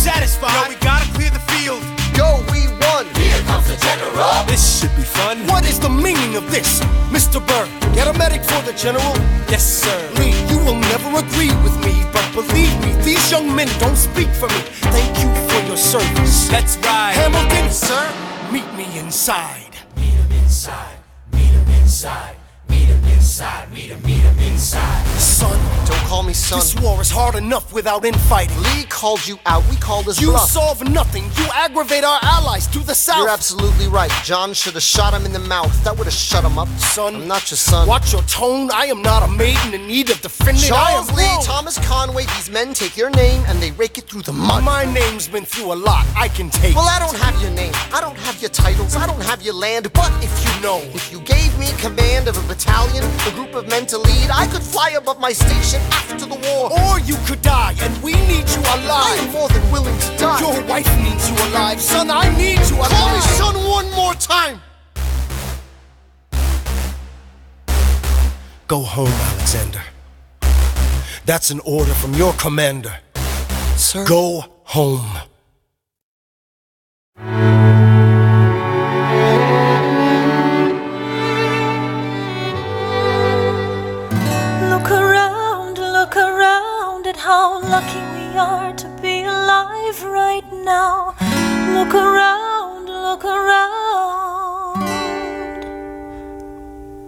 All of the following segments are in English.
satisfied. Yo, we gotta clear the field. Yo, we won. Here comes the general. This should be fun. What is the meaning of this, Mr. Burr? Get a medic for the general. Yes, sir. Lee, you will never agree with me, but believe me, these young men don't speak for me. Thank you for your service. Let's ride. Hamilton, Sir? meet me inside. Meet him inside. Meet him inside. Meet him inside. Meet him inside. Son, Don't call me son. this war is hard enough without infighting. Lee called you out. We called his You bluff. solve nothing. You aggravate our allies to the south. You're absolutely right. John should have shot him in the mouth. That would have shut him up. Son, I'm not your son. watch your tone. I am not a maiden in need of defending. I am Charles Lee, grown. Thomas Conway, these men take your name and they rake it through the mud. My name's been through a lot. I can take Well, it. I don't have your name. I don't have your titles. I don't have your land. But if you know, if you gave me command of a battalion, a group of men to lead, I could fly above my station after the war. Or you could die, and we need you I am alive. more than willing to die. Your wife needs you alive. Son, I need you alive. Call me son one more time. Go home, Alexander. That's an order from your commander. Sir? Go home. Look around at how lucky we are to be alive right now. Look around, look around.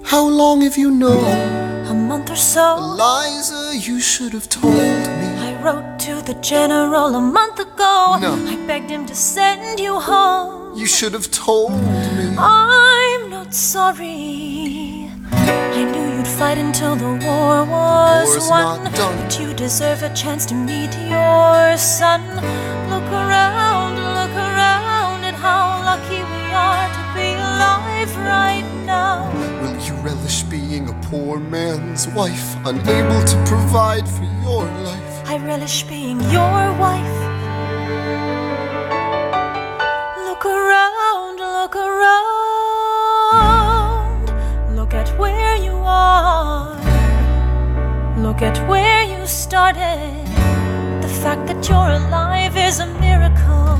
How long have you known? A month or so. Eliza, you should have told me. I wrote to the general a month ago. No. I begged him to send you home. You should have told me. I'm not sorry. I knew you'd fight until the war was War's won. not done. But you deserve a chance to meet your son. Look around at how lucky we are to be alive right now. Will you relish being a poor man's wife, unable to provide for your life? I relish being your wife. Look around, look around. Look at where you are. Look at where you started. The fact that you're alive is a miracle.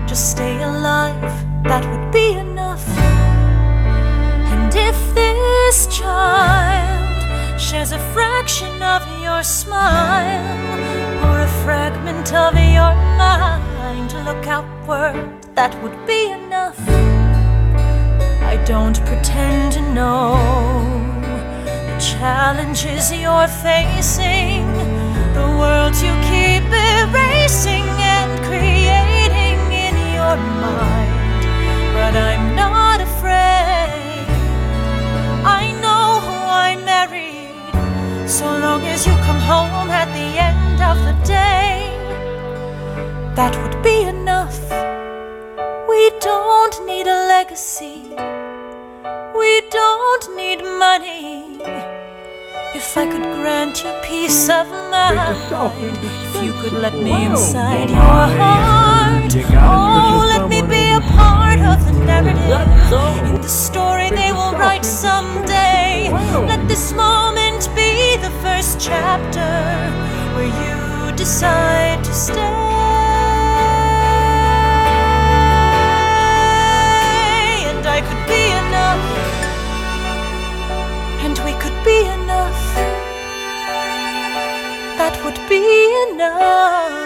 Just stay alive, that would be enough. And if this child shares a fraction of your smile, or a fragment of your mind, look outward, that would be enough. I don't pretend to know the challenges you're facing, the worlds you keep erasing and creating in your mind. But I'm not afraid. I know who I married. So long as you come home at the end of the day, that would be enough. We don't need a legacy. We don't need money. If I could grant you peace of mind, if you could let me inside your heart, oh, let me be a part of the narrative, in the story they will write someday. Let this moment be the first chapter where you decide to stay. And I could be enough, and we could be enough. That would be enough.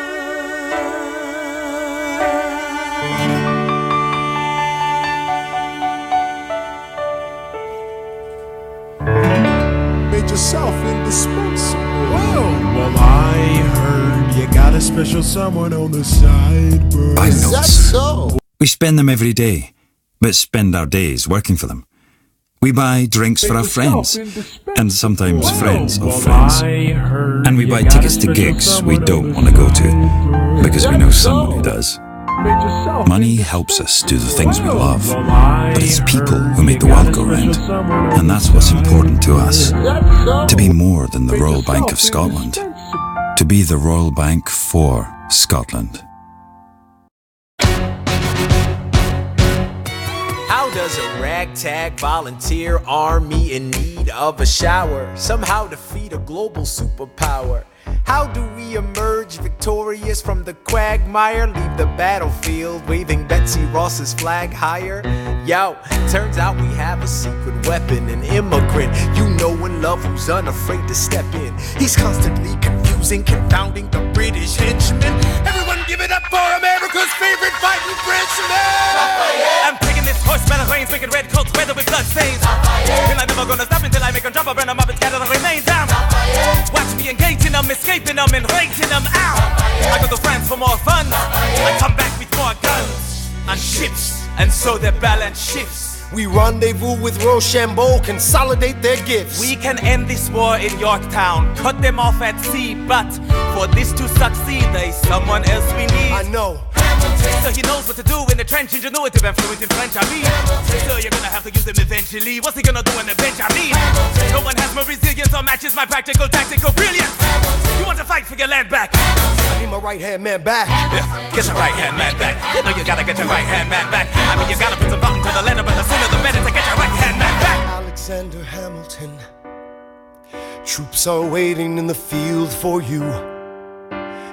Made yourself indispensable. Well, I heard you got a special someone on the side, bro. I Is know. that so? We spend them every day, but spend our days working for them. We buy drinks for our friends, and sometimes friends of friends. And we buy tickets to gigs we don't want to go to, because we know someone who does. Money helps us do the things we love, but it's people who make the world go round. And that's what's important to us. To be more than the Royal Bank of Scotland. To be the Royal Bank for Scotland. How does a ragtag volunteer army in need of a shower somehow defeat a global superpower? How do we emerge victorious from the quagmire? Leave the battlefield waving Betsy Ross's flag higher? Yo, turns out we have a secret weapon, an immigrant you know and love who's unafraid to step in. He's constantly confusing, confounding the British henchmen. Everyone give it up for America's favorite fighting Frenchman! I'm taking this horse by the reins, making red coats weather with blood stains. And I'm never gonna stop until I make them drop, I burn them up and scatter the remains down. Watch me engaging them, escaping them, and rating them out. I go to France for more fun, I come back with more guns and ships, and so their balance shifts. We rendezvous with Rochambeau, consolidate their gifts. We can end this war in Yorktown, cut them off at sea, but for this to succeed, there's someone else we need. I know. So he knows what to do in the trench, ingenuitive and fluent in French, I mean. So you're gonna have to use him eventually. What's he gonna do on the bench, I mean? No one has more resilience or matches my practical, tactical brilliance. You want to fight for your land back? I need my right-hand man back. Yeah, get your right-hand man back. You know you gotta get your right-hand man back. I mean, you gotta put some thought into the letter, but the sooner the better to get your right-hand man back. Alexander Hamilton, troops are waiting in the field for you.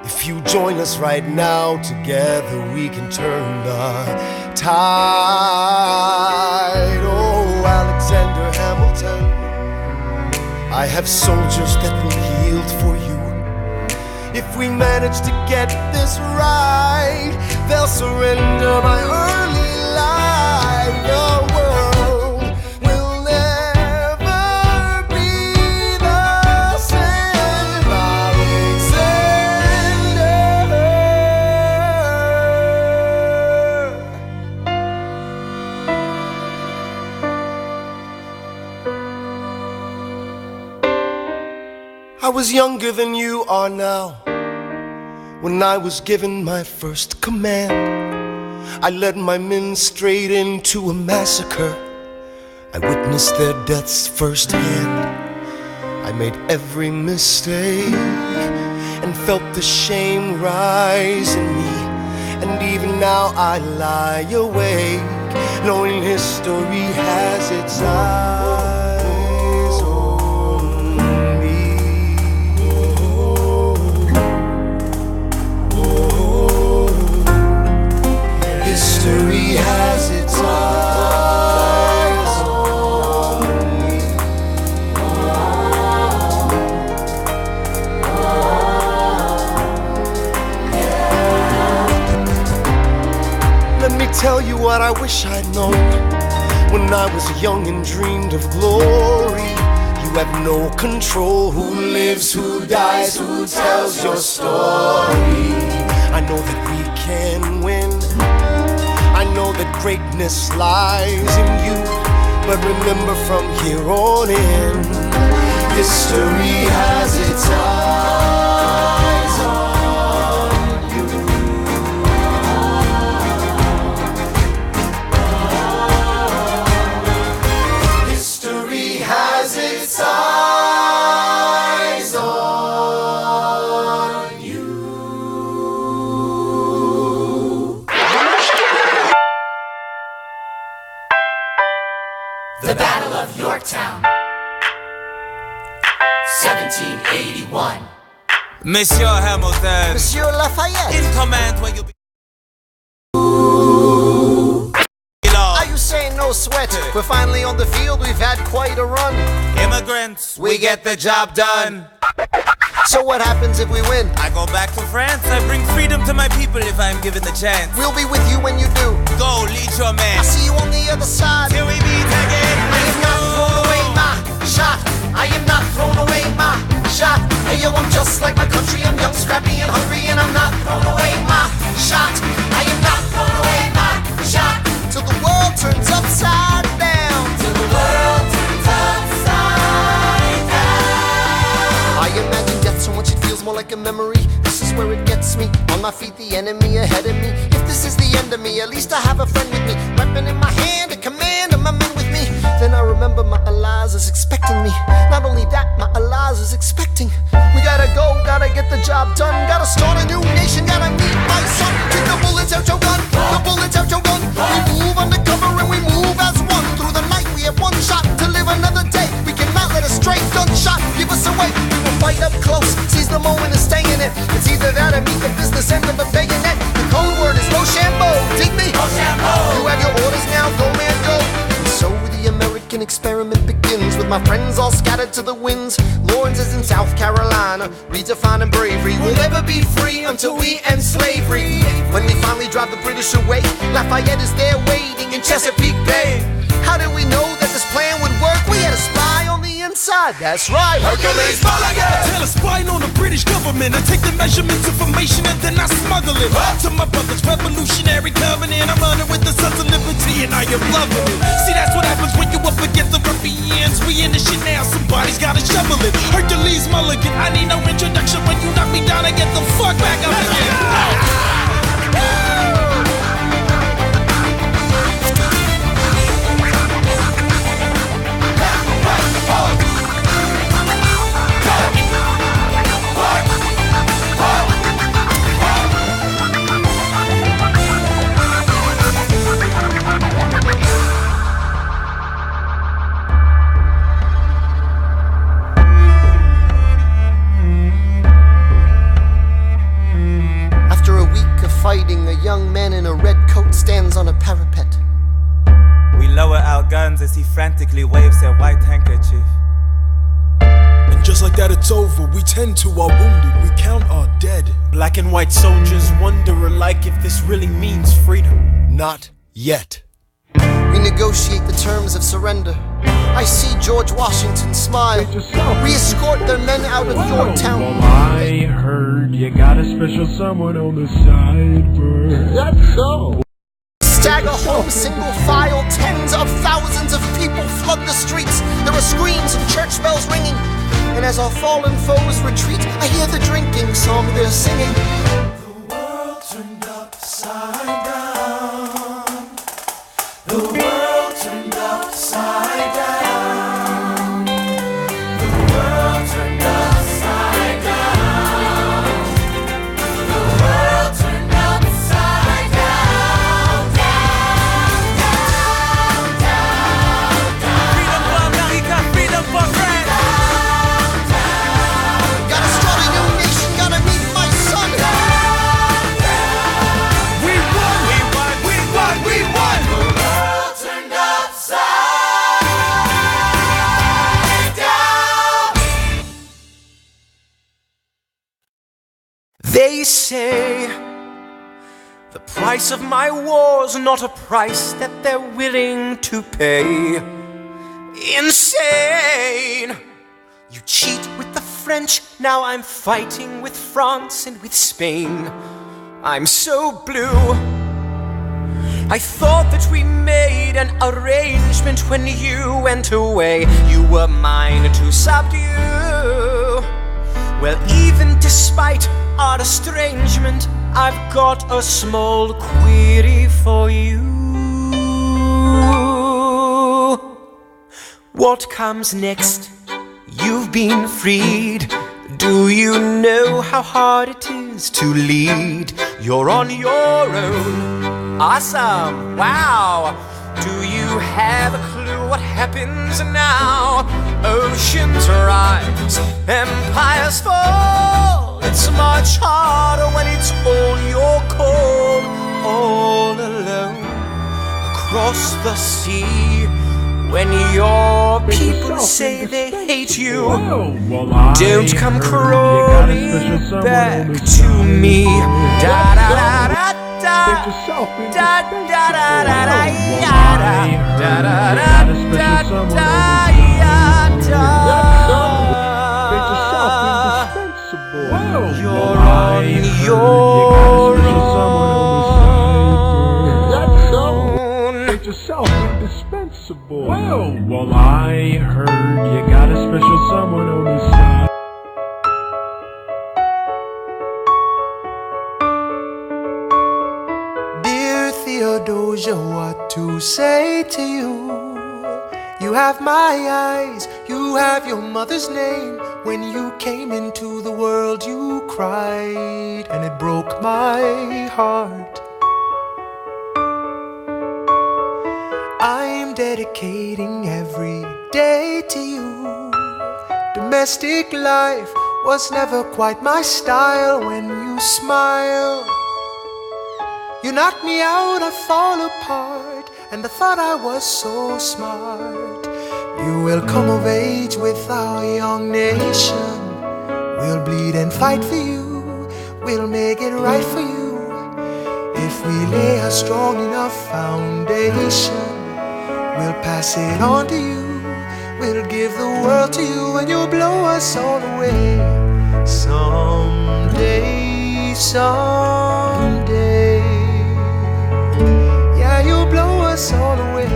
If you join us right now, together we can turn the tide. Oh, Alexander Hamilton, I have soldiers that will yield for you. If we manage to get this right, they'll surrender my early life. The world will never be the same. I was younger than you are now. When I was given my first command, I led my men straight into a massacre. I witnessed their deaths firsthand. I made every mistake and felt the shame rise in me. And even now I lie awake, knowing history has its eyes on me. History has its eyes on me. Let me tell you what I wish I'd known when I was young and dreamed of glory. You have no control. Who lives, who dies, who tells your story? I know that we can win. I know that greatness lies in you. But remember, from here on in, history has its eyes on you. History has its eyes on you. The Battle of Yorktown, 1781. Monsieur Hamilton, Monsieur Lafayette, in command when you be. are you saying no sweat? We're finally on the field, we've had quite a run. Immigrants, we get the job done. So what happens if we win? I go back to France, I bring freedom to my people if I'm given the chance. We'll be with you when you do. Go, lead your man. I see you on the other side. Till we meet again. I am not throwing away my shot. I am not throwing away my shot. Hey yo, I'm just like my country. I'm young, scrappy, and hungry, and I'm not throwing away my shot. I am not throwing away my shot. Till the world turns upside down. Till the world turns upside down. I imagine death so much it feels more like a memory. This is where it gets me. On my feet, the enemy ahead of me. If this is the end of me, at least I have a friend with me. Weapon in my hand, a command, and my men with me. Then I remember my Eliza is expecting me. Not only that, my Eliza is expecting. We gotta go, gotta get the job done. Gotta start a new nation, gotta meet my son. Take the bullets out your gun, the bullets out your gun. We move undercover and we move as one. Through the night we have one shot to live another day. We cannot let a stray gunshot give us away. We will fight up close, seize the moment of staying it. It's either that or meet the business end of a bayonet. The code word is Rochambeau, dig me? Rochambeau. You have your orders now, go man, go. And so the American experiment begins, with my friends all scattered to the winds. Lawrence is in South Carolina, redefining bravery. We'll never be free until we end slavery. When we finally drive the British away, Lafayette is there waiting in Chesapeake Bay. How did we know that this plan would work? We had a spy on the inside, that's right. Hercules Mulligan! Tell a spy on the British government. I take the measurements, information, and then I smuggle it to my brother's revolutionary covenant. I'm running with the Sons of Liberty, and I am loving it. See, that's what happens when you up against the ruffians. We in the shit now, somebody's gotta shovel it. Hercules Mulligan, I need no introduction. When you knock me down, I get the fuck back up again. Fighting, a young man in a red coat stands on a parapet. We lower our guns as he frantically waves their white handkerchief. And just like that, it's over. We tend to our wounded, we count our dead. Black and white soldiers wonder alike if this really means freedom. Not yet. We negotiate the terms of surrender. I see George Washington smile. We escort their men out of Yorktown. Well, I heard you got a special someone on the side, bird. That's so. Stagger home, single file, tens of thousands of people flood the streets. There are screams and church bells ringing. And as our fallen foes retreat, I hear the drinking song they're singing. The world turned upside down. The world turned upside down. They say the price of my war's not a price that they're willing to pay. Insane! You cheat with the French, now I'm fighting with France and with Spain. I'm so blue. I thought that we made an arrangement when you went away. You were mine to subdue. Well, even despite our estrangement, I've got a small query for you. What comes next? You've been freed. Do you know how hard it is to lead? You're on your own. Awesome, wow. Do you have a clue what happens now? Oceans rise, empires fall. It's much harder when it's all your call. All alone across the sea. When your people say they hate you, don't come crawling back to me. Da da da da da da da da da da da da da da da. You're on your own. Indispensable. Well, I heard you got a special someone on the side. Dear Theodosia, what to say to you? You have my eyes, you have your mother's name. When you came into the world, you cried, and it broke my heart. I'm dedicating every day to you. Domestic life was never quite my style. When you smile, you knock me out, I fall apart. And I thought I was so smart. You will come of age with our young nation. We'll bleed and fight for you. We'll make it right for you. If we lay a strong enough foundation, we'll pass it on to you. We'll give the world to you, and you'll blow us all away. Someday, someday. Yeah, you'll blow us all away.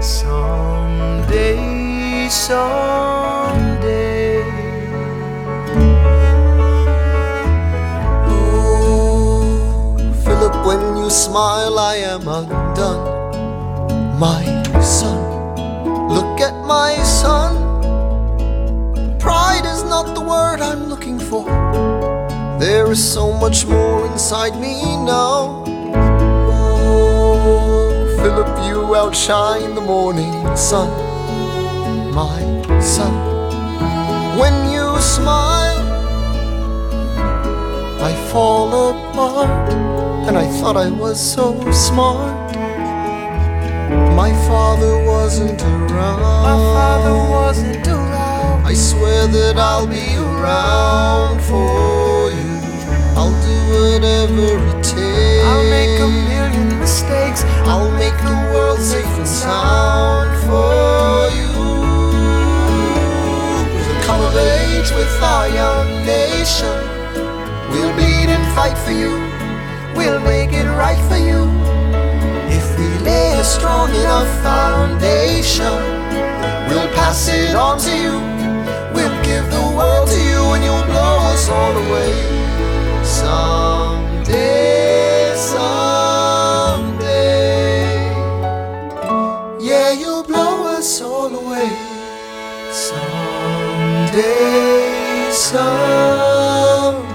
Someday, someday. Oh, Philip, when you smile, I am undone. My son, look at my son. Pride is not the word I'm looking for. There is so much more inside me now. Oh, Philip, you outshine the morning sun. My son, when you smile, I fall apart. And I thought I was so smart. My father wasn't around. My father wasn't around. I swear that I'll be around for you. I'll do whatever it takes. I'll make a million mistakes. I'll make the world safe and sound for you. We'll come of age with our young nation. We'll bleed and fight for you. We'll make it right for you. If we lay a strong enough foundation, we'll pass it on to you. We'll give the world to you, and you'll blow us all away. Someday, someday. Yeah, you'll blow us all away. Someday, someday.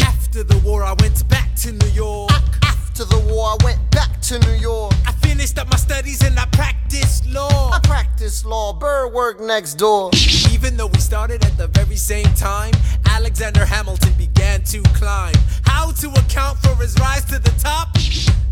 After the war, I went back to New York. After the war, I went back to New York. I finished up my studies and I practiced law. I practiced law, Burr worked next door. Even though we started at the very same time, Alexander Hamilton began to climb. How to account for his rise to the top?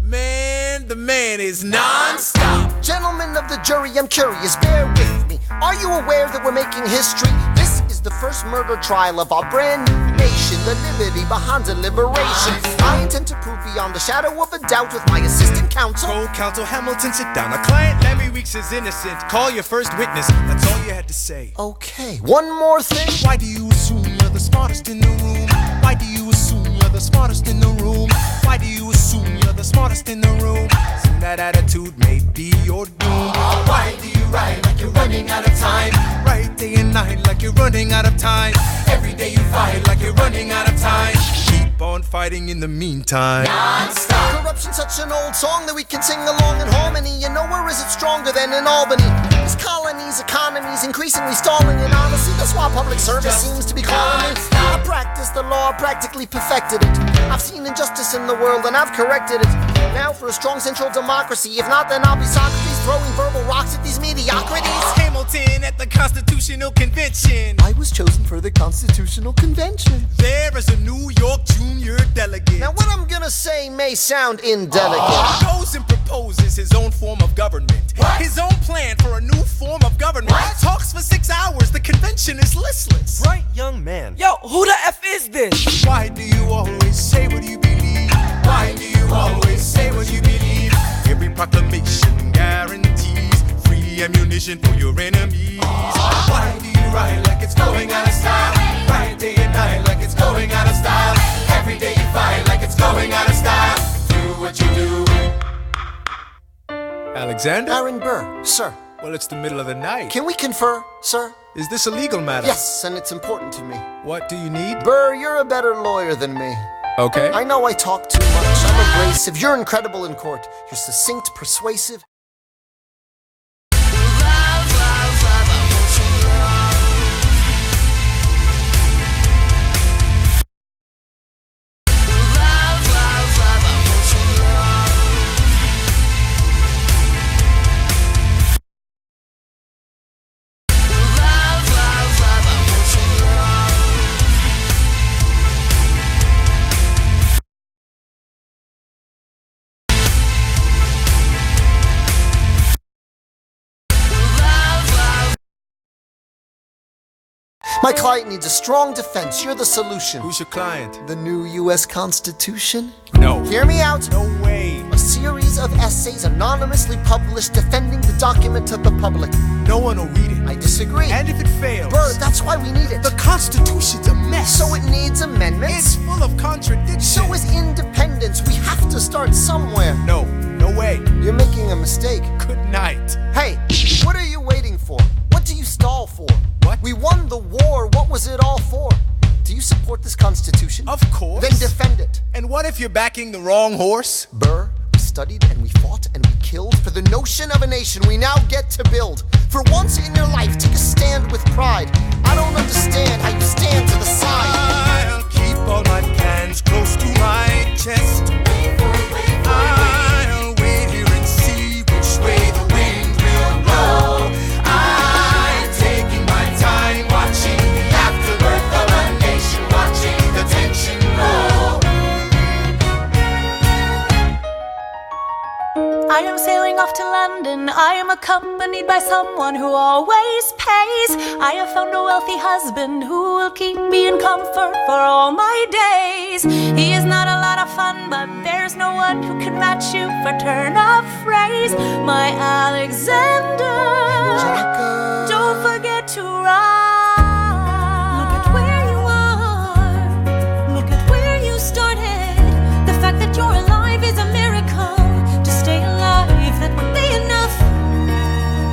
Man, the man is non-stop. Gentlemen of the jury, I'm curious, bear with me. Are you aware that we're making history? This is the first murder trial of our brand new nation, the liberty behind deliberation. I intend to prove beyond the shadow of a doubt with my assistant counsel. Co-counsel Hamilton, sit down. Our client Larry Weeks is innocent. Call your first witness. That's all you had to say. Okay, one more thing. Why do you assume you're the smartest in the room? Why do you assume you're the smartest in the room? Why do you assume you're the smartest in the room? Soon that attitude may be your doom. Why do you ride like you're running out of time? Right day and night like you're running out of time. Every day you fight like you're running out of time. Keep on fighting in the meantime. Non-stop. Corruption's such an old song that we can sing along in harmony. You know, where is it stronger than in Albany? These colonies, economies increasingly stalling, and honestly, that's why public service seems to be calling me. I practiced the law, practically perfected it. I've seen injustice in the world and I've corrected it. Now for a strong central democracy. If not, then I'll be Socrates throwing verbal rocks at these mediocrities. Hamilton at the Constitutional Convention. I was chosen for the Constitutional Convention. There is a New York junior delegate. Now what I'm gonna say may sound indelicate. Goes and proposes his own form of government. His own plan for a new form of government. Talks for 6 hours, the convention is listless. Bright young man. Yo, who the F is this? Why do you always say what you believe? Why do you always say what you believe? Every proclamation guarantees free ammunition for your enemies. Why do you ride like it's going out of style? Ride day and night like it's going out of style. Every day you fight like it's going out of style. Do what you do. Alexander? Aaron Burr, sir. Well, it's the middle of the night. Can we confer, sir? Is this a legal matter? Yes, and it's important to me. What do you need? Burr, you're a better lawyer than me. Okay. I know I talk too much. I'm abrasive. You're incredible in court. You're succinct, persuasive. My client needs a strong defense. You're the solution. Who's your client? The new U.S. Constitution? No. Hear me out. No way. A series of essays anonymously published defending the document to the public. No one will read it. I disagree. And if it fails... Bert, that's why we need it. The Constitution's a mess. So it needs amendments. It's full of contradictions. So is independence. We have to start somewhere. No. No way. You're making a mistake. Good night. Hey, what are you waiting for? What do you stall for? What? We won the war. What was it all for? Do you support this Constitution? Of course. Then defend it. And what if you're backing the wrong horse? Burr, we studied and we fought and we killed for the notion of a nation we now get to build. For once in your life, take a stand with pride. I don't understand how you stand to the side. I'll keep all my plans close to my chest. I'll wait here and see which way the wind will blow. I'm taking my time, watching the afterbirth of a nation, watching the tension grow. I am sailing off to London. I am accompanied by someone who always pays. I have found a wealthy husband who will keep me in comfort for all my days. He is not a lot of fun, but there's no one who can match you for turn of phrase. My Alexander, don't forget to ride. Look at where you are. Look at where you started. The fact that you're alive is a miracle. To stay alive, that would be enough.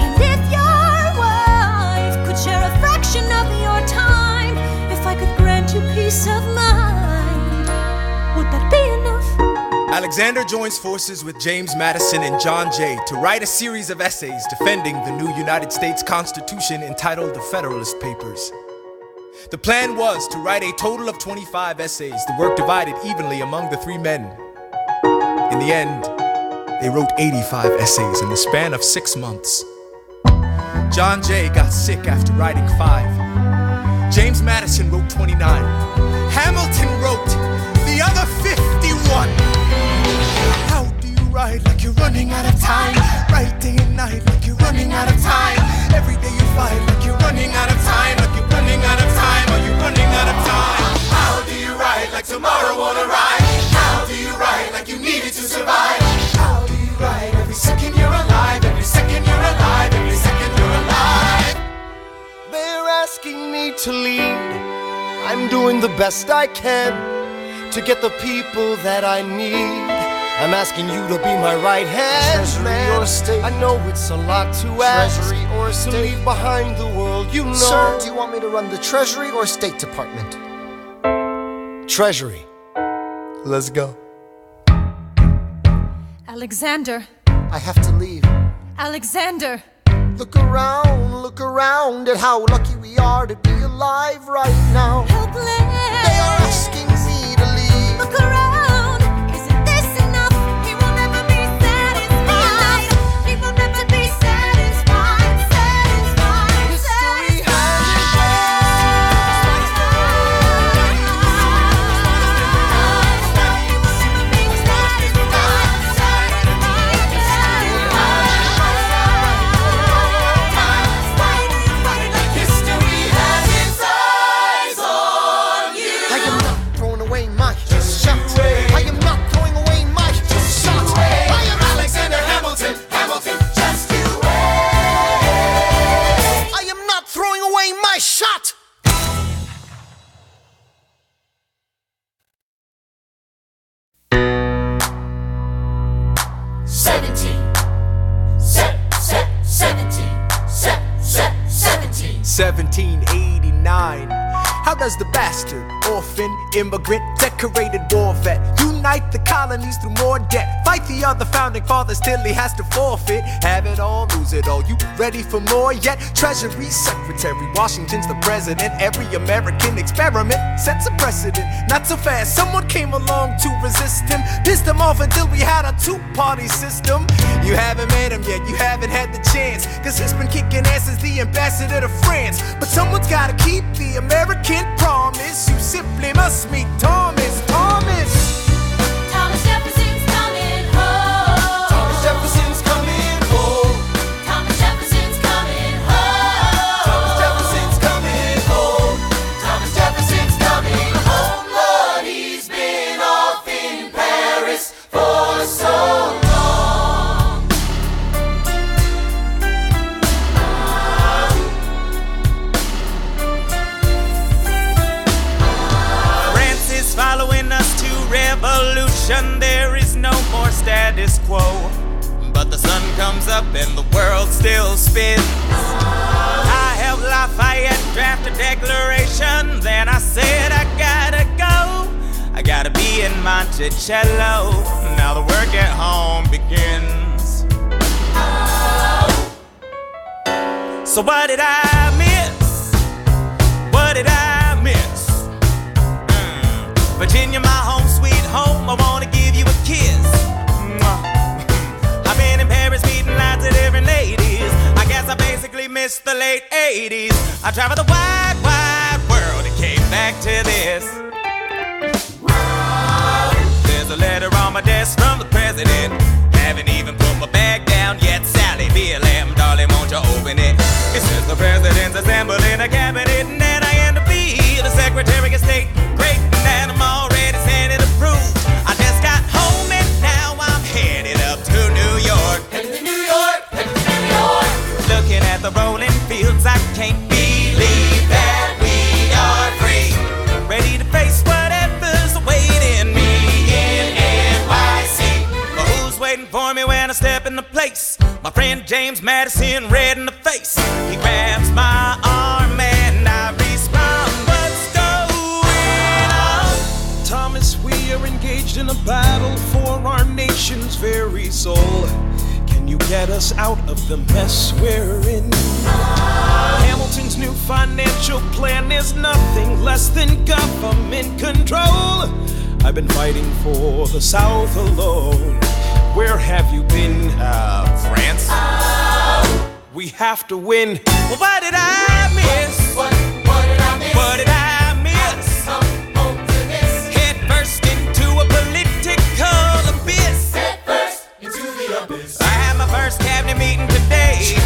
And if your wife could share a fraction of your time, if I could grant you peace of mind, would that be enough? Alexander joins forces with James Madison and John Jay to write a series of essays defending the new United States Constitution entitled the Federalist Papers. The plan was to write a total of 25 essays, the work divided evenly among the three men. In the end, they wrote 85 essays in the span of 6 months. John Jay got sick after writing 5. James Madison wrote 29. Hamilton wrote the other 51. How do you write like you're running out of time? Write day and night like you're running out of time. Every day you fight like you're running out of time. Like you're running out of time. Are you running out of time? How do you write like tomorrow won't arrive? How do you write like you need it to survive? How do you write every second you're alive? Every second you're alive. Every second you're alive. They're asking me to lead. I'm doing the best I can to get the people that I need. I'm asking you to be my right hand, Treasury man. or state? I know it's a lot to ask. Treasury or To state? leave behind the world, you know. Sir, do you want me to run the Treasury or State Department? Treasury. Let's go. Alexander, I have to leave. Alexander. Look around at how lucky we are to be alive right now. Helpless. They are asking me to leave. Look around. Isn't this enough? He will never be satisfied. He will never be satisfied. Satisfied. History History has its eyes on you. I am not throwing away my shot. I am not throwing away my shot. I am Alexander Hamilton, Hamilton, just you wait. I am not throwing away my shot. 1789. How does the bastard, orphan, immigrant, decorated war vet unite the colonies through more debt? Fight the other founding fathers till he has to forfeit. Have it all, lose it all. You ready for more yet? Treasury Secretary, Washington's the president. Every American experiment sets a precedent. Not so fast, someone came along to resist him. Pissed him off until we had a two-party system. You haven't met him yet, you haven't had the chance, cause he's been kicking ass as the ambassador to France. But someone's gotta keep the American promise. You simply must meet Thomas. Thomas Jefferson's coming home. Thomas Jefferson's coming home. Thomas Jefferson's coming home. Thomas Jefferson's coming home. revolution, there is no more status quo. But the sun comes up and the world still spins. I helped Lafayette draft a declaration. Then I said I gotta go. I gotta be in Monticello. Now the work at home begins. So what did I miss? What did I miss? Virginia, my home sweet home. I wanna give you a kiss. I've been in Paris meeting lots of different ladies. I guess I basically missed the late 80s. I traveled the wide, wide world and came back to this. There's a letter on my desk from the president. Haven't even put my bag down yet. Sally, BLM, darling, won't you open it? It says the president's assembling a cabinet, and then I end up being the Secretary of State. Great, and I'm already saying it approved. I just got home and now I'm headed up to New York. Headed to New York, headed to New York. Looking at the rolling fields, I can't believe that we are free. Ready to face whatever's awaiting me in NYC. But who's waiting for me when I step into place? My friend James Madison, red in the face. He grabs my arm and I respond, what's going on? Thomas, we are engaged in a battle for our nation's very soul. Can you get us out of the mess we're in? Hamilton's new financial plan is nothing less than government control. I've been fighting for the South alone. Where have you been? France? We have to win. Well, what did I miss? What did I miss? What did I miss? Come home to this. Head first into a political abyss. Head first into the abyss. I had my first cabinet meeting today.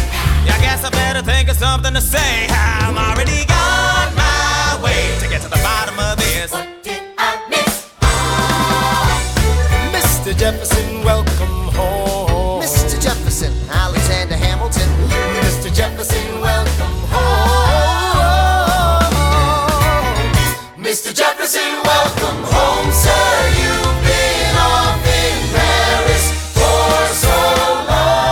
I guess I better think of something to say. I'm already on my way to get to the bottom of this. What did I miss? Mr. Jefferson, welcome home. Mr. Jefferson, Alexander Hamilton. Mr. Jefferson, welcome home. Mr. Jefferson, welcome home, sir. You've been off in Paris for so long.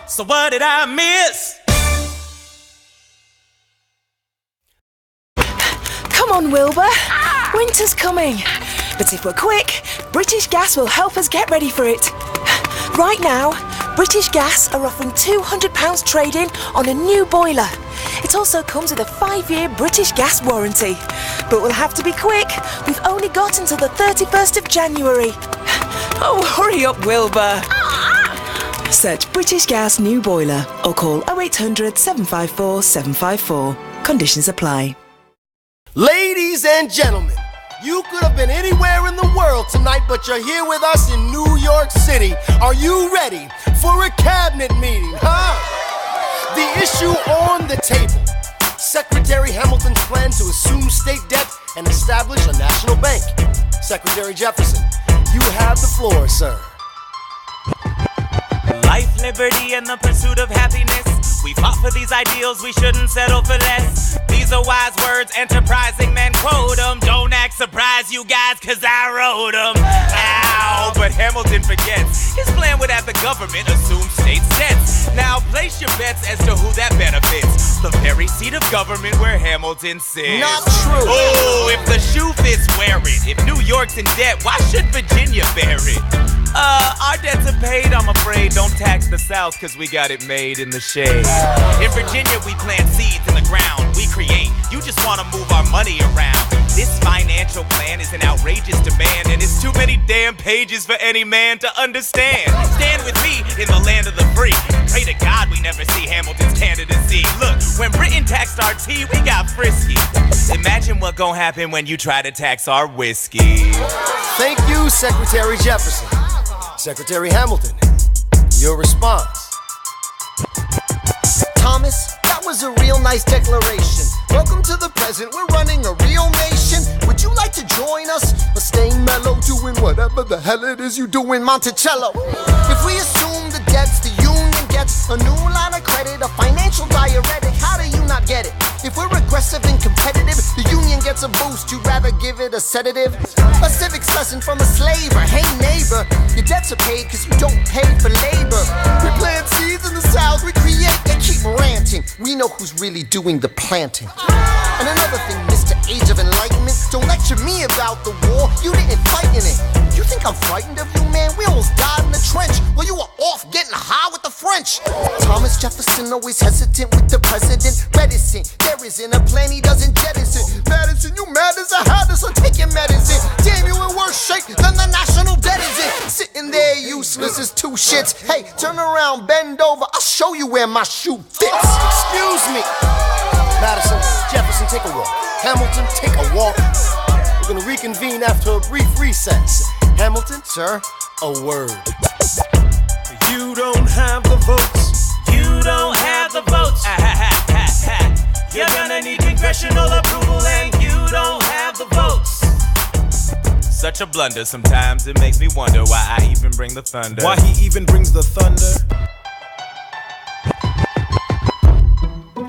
So what did I miss? Come on, Wilbur. Winter's coming. But if we're quick, British Gas will help us get ready for it. Right now, British Gas are offering £200 trade-in on a new boiler. It also comes with a 5-year British Gas warranty. But we'll have to be quick. We've only got until the 31st of January. Oh, hurry up, Wilbur. Search British Gas new boiler or call 0800 754 754. Conditions apply. Ladies and gentlemen, you could have been anywhere in the world tonight, but you're here with us in New York City. Are you ready for a cabinet meeting, huh? The issue on the table: Secretary Hamilton's plan to assume state debt and establish a national bank. Secretary Jefferson, you have the floor, sir. Life, liberty, and the pursuit of happiness. We fought for these ideals, we shouldn't settle for less. These are wise words, enterprising men quote them. Don't act surprised, you guys, cause I wrote them. Ow, but Hamilton forgets. His plan would have the government assume state debts. Now place your bets as to who that benefits. The very seat of government where Hamilton sits. Not true. Oh, if the shoe fits, wear it. If New York's in debt, why should Virginia bear it? Our debts are paid, I'm afraid. Don't tax the South, cause we got it made in the shade. In Virginia, we plant seeds in the ground. We create, you just wanna move our money around. This financial plan is an outrageous demand, and it's too many damn pages for any man to understand. Stand with me in the land of the free. Pray to God we never see Hamilton's candidacy. Look, when Britain taxed our tea, we got frisky. Imagine what gon' happen when you try to tax our whiskey. Thank you, Secretary Jefferson. Secretary Hamilton, your response. Thomas, that was a real nice declaration. Welcome to the present, we're running a real nation. Would you like to join us? Or stay mellow, doing whatever the hell it is you do in Monticello? If we assume the debts, the union gets a new line of credit, a financial diuretic. How do you not get it? If we're aggressive and competitive, the union gets gets a boost, you'd rather give it a sedative? A civics lesson from a slaver. Hey neighbor, your debts are paid cause you don't pay for labor. We plant seeds in the south, we create and keep ranting. We know who's really doing the planting. And another thing, Mr. Age of Enlightenment, don't lecture me about the war, you didn't fight in it. You think I'm frightened of you, man? We almost died in the trench while you were off getting high with the French. Thomas Jefferson always hesitant with the president. Reticent, there isn't a plan he doesn't jettison. Madison, you mad as a hatter, so take your medicine. Damn, you in worse shape than the national debt is in. Sitting there useless as two shits. Hey, turn around, bend over, I'll show you where my shoe fits. Excuse me. Madison, Jefferson, take a walk. Hamilton, take a walk. We're gonna reconvene after a brief recess. Hamilton, Sir? a word. You don't have the votes. You don't have the votes. You're gonna need congressional approval, and you don't have the votes. Such a blunder, sometimes it makes me wonder why I even bring the thunder. Why he even brings the thunder?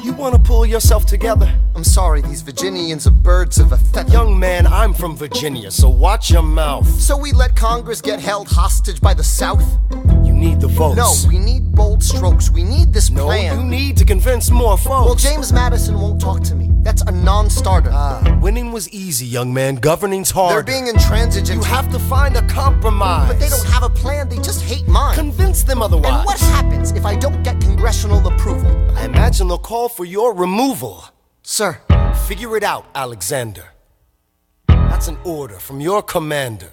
You wanna pull yourself together? I'm sorry, these Virginians are birds of a feather. Young man, I'm from Virginia, so watch your mouth. So we let Congress get held hostage by the South? You need the votes. No, we need bold strokes. We need this No, plan. you need to convince more folks. Well, James Madison won't talk to me. That's a non-starter. Winning was easy, young man. Governing's hard. They're being intransigent. You have to find a compromise. But they don't have a plan. They just hate mine. Convince them otherwise. And what happens if I don't get congressional approval? I imagine they'll call for your removal. Sir, Figure it out, Alexander. That's an order from your commander.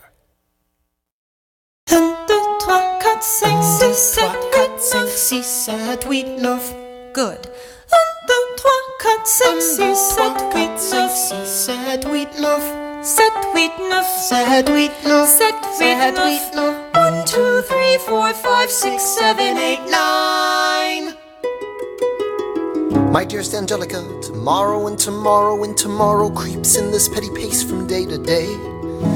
1, 2, 3, 4, 5, 6, 7, 8, 9. 6, 7, 8, 9. Good. 1, 2, 3, 4, 5, 6, 7, 8, 9. 6, 7, 8, 9. 7, 8, 9. 7, 8, 9. 7, 8, 9. 1, 2, 3, 4, 5, 6, 7, 8, 9. my dearest Angelica, tomorrow and tomorrow and tomorrow creeps in this petty pace from day to day.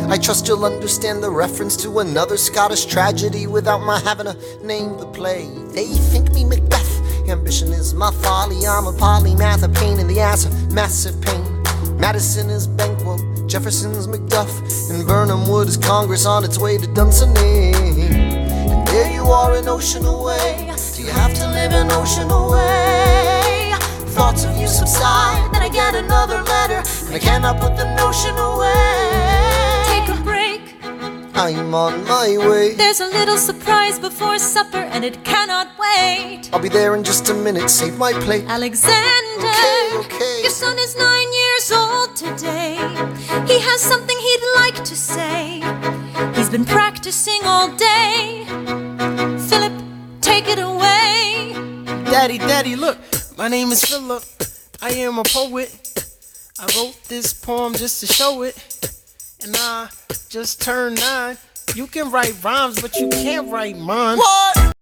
I trust you'll understand the reference to another Scottish tragedy without my having to name the play. They think me Macbeth, ambition is my folly. I'm a polymath, a pain in the ass, a massive pain. Madison is Banquo, Jefferson's Macduff, and Burnham Wood is Congress on its way to Dunsinane. And there you are an ocean away. Do you have to live an ocean away? Thoughts of you subside, then I get another letter, and I cannot put the notion away. Take a break. I'm on my way. There's a little surprise before supper, and it cannot wait. I'll be there in just a minute, save my plate. Alexander, Okay. your son is 9 years old today. He has something he'd like to say. He's been practicing all day. Philip, take it away. Daddy, look, my name is Philip. I am a poet. I wrote this poem just to show it. And I just turned 9. You can write rhymes, but you can't write mine. What?